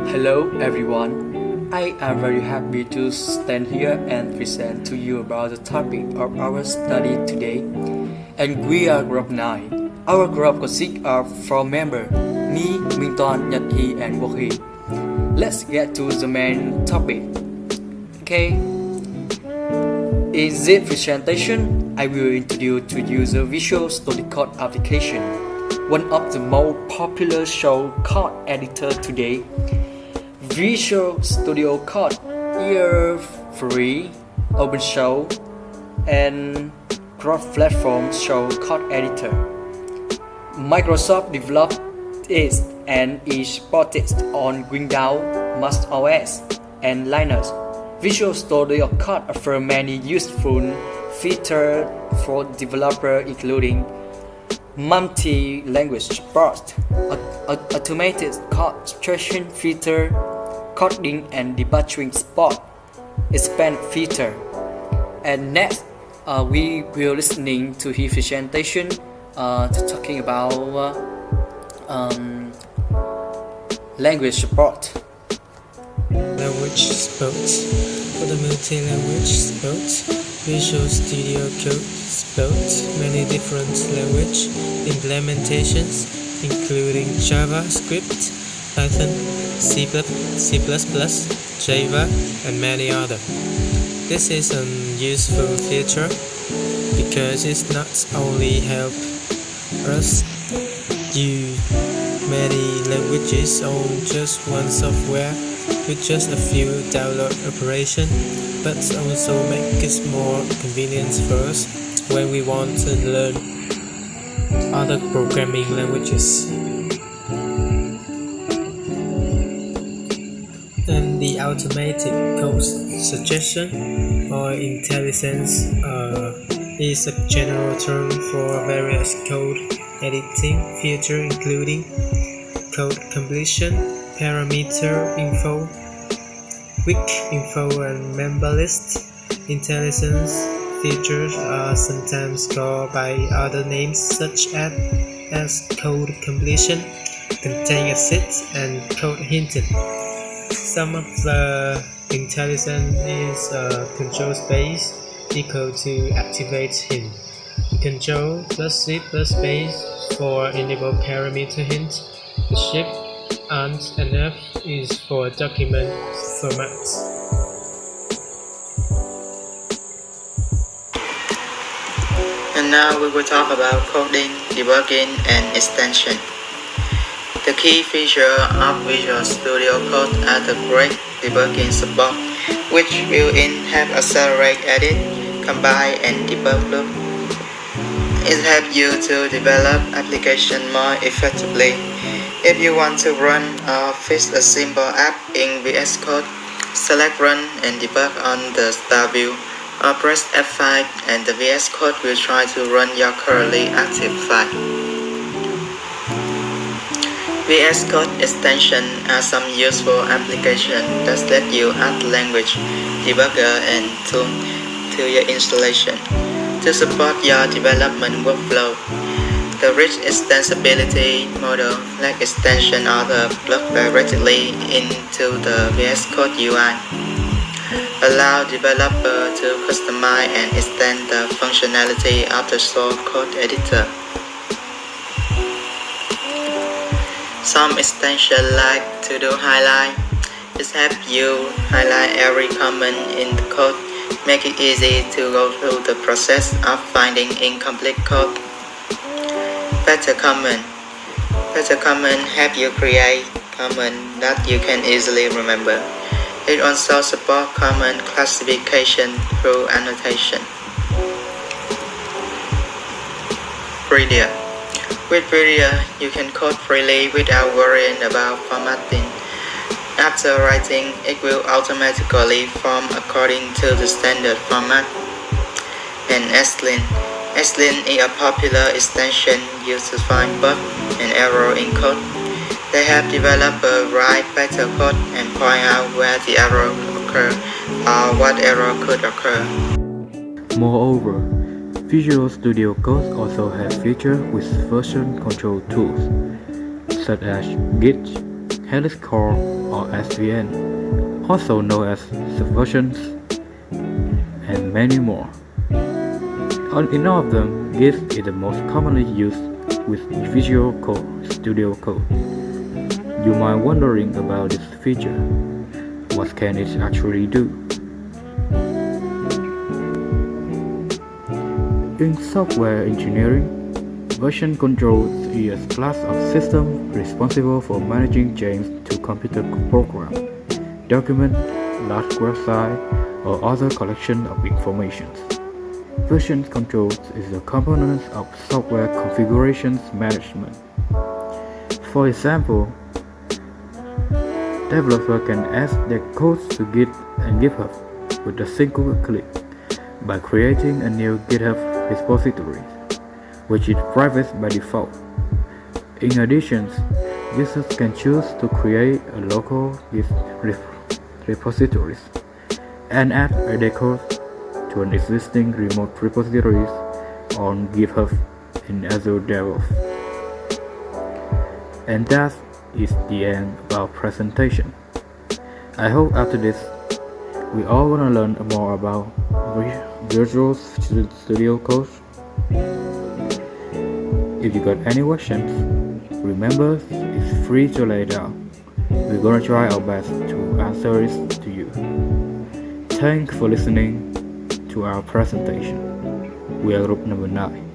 Hello everyone, I am very happy to stand here and present to you about the topic of our study today. And we are Group 9. Our group consists of 4 members, me, Minton, Nhật and Woki. Let's get to the main topic. Okay. In this presentation, I will introduce to you the Visual Studio Code application, one of the most popular show code editor today. Visual Studio Code is free, open source, and cross-platform show code editor. Microsoft developed it and is supported on Windows, Mac OS, and Linux. Visual Studio Code offers many useful features for developers, including multi-language support, automated code extraction feature, coding and debugging support, expand feature. And next, we will listening to his presentation talking about language support. Language support. For the multi-language support, Visual Studio Code supports many different language implementations, including JavaScript, Python, C++, Java, and many others. This is a useful feature because it not only help us use many languages on just one software with just a few download operations, but also make it more convenient for us when we want to learn other programming languages. And the automatic code suggestion or intelligence is a general term for various code editing features, including code completion, parameter info, weak info, and member list. Intelligence features are sometimes called by other names such as code completion, contain assist, and code hinting. Some of the intelligence is control space equal to activate hint. Control plus C plus space for enable parameter hint. The shift and F is for document format. And now we will talk about coding, debugging, and extension. The key feature of Visual Studio Code are the great debugging support, which will have accelerate edit, combine, and debug loop. It helps you to develop application more effectively. If you want to run or fix a simple app in VS Code, select Run and Debug on the Start view, or press F5 and the VS Code will try to run your currently active file. VS Code extensions are some useful applications that let you add language, debugger, and tool to your installation to support your development workflow. The rich extensibility model like extension author plug directly into the VS Code UI, allow developer to customize and extend the functionality of the source code editor. Some extensions like to do highlight. It helps you highlight every comment in the code, make it easy to go through the process of finding incomplete code. Better comment. Better comment help you create comment that you can easily remember. It also supports comment classification through annotation. Reader. With Reader, you can code freely without worrying about formatting. After writing, it will automatically form according to the standard format. And Xlin. Xlin is a popular extension used to find bugs and errors in code. They help developers write better code and point out where the error occurs or what error could occur. Moreover, Visual Studio Code also has features with version control tools, such as Git, Helix Core or SVN, also known as Subversions, and many more. In all of them, GIF is the most commonly used with Visual Studio Code. You might be wondering about this feature. What can it actually do? In software engineering, version control is a class of systems responsible for managing changes to computer programs, documents, large websites, or other collection of information. Version control is a component of software configurations management. For example, developers can add their codes to Git and GitHub with a single click by creating a new GitHub repository, which is private by default. In addition, users can choose to create a local Git repository and add their code to an existing remote repository on GitHub in Azure DevOps. And that is the end of our presentation. I hope after this, we all want to learn more about Visual Studio Code. If you got any questions, remember it's free to lay down. We're gonna try our best to answer it to you. Thanks for listening to our presentation. We are group number 9.